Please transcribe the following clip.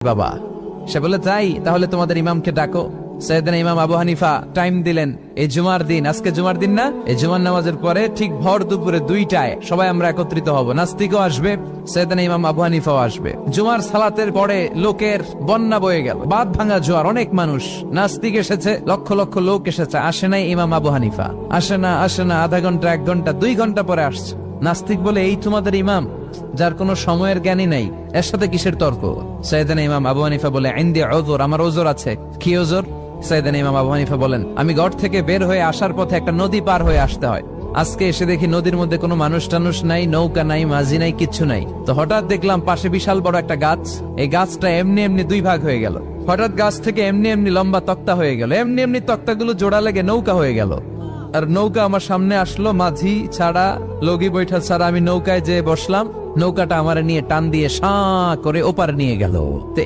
বাবা। সে বলে তাই, তাহলে তোমাদের ইমামকে ডাকো। সাইয়েদনা ইমাম আবু হানিফা টাইম দিলেন, এই জুমার দিন, আজকে জুমার দিন না, এই জুমার নামাজের পরে ঠিক ভর দুপুরে 2টায় সবাই আমরা একত্রিত হব। নাস্তিকও আসবে, সাইয়েদনা ইমাম আবু হানিফাও আসবে। জুমার সালাতের পরে লোকের বন্যা বয়ে গেল, বাঁধ ভাঙা জোয়ার, অনেক মানুষ। নাস্তিক এসেছে, লক্ষ লক্ষ লোক এসেছে, আসে নাই ইমাম আবু হানিফা। আসে না, আধা ঘন্টা, 1 ঘন্টা, 2 ঘন্টা পরে আসছে। নাস্তিক বলে, এই তোমাদের ইমাম যার কোনো সময়ের জ্ঞানই নাই, এর সাথে কিসের তর্ক? সাইয়েদনা ইমাম আবু হানিফা বলে, ইনদি উযর, আমার ওজর আছে। কি ওজর? সাইয়েদনা ইমাম আবু হানিফা বলেন, আমি ঘর থেকে বের হয়ে আসার পথে একটা নদী পার হয়ে আসতে হয়। আজকে এসে দেখি নদীর মধ্যে কোনো মানুষ টানুষ নাই, নৌকা নাই, মাঝি নাই, কিচ্ছু নাই। তো হঠাৎ দেখলাম পাশে বিশাল বড় একটা গাছ, এই গাছটা এমনি এমনি 2 ভাগ হয়ে গেল। হঠাৎ গাছ থেকে এমনি এমনি লম্বা তক্তা হয়ে গেল, এমনি এমনি তক্তাগুলো জোড়া লেগে নৌকা হয়ে গেল। আর নৌকা আমার সামনে আসলো, মাঝি ছাড়া, লগি বৈঠা ছাড়া। আমি নৌকায় যেয়ে বসলাম, নৌকাটা আমার নিয়ে টান দিয়ে সাঁ করে ওপারে নিয়ে গেল। তো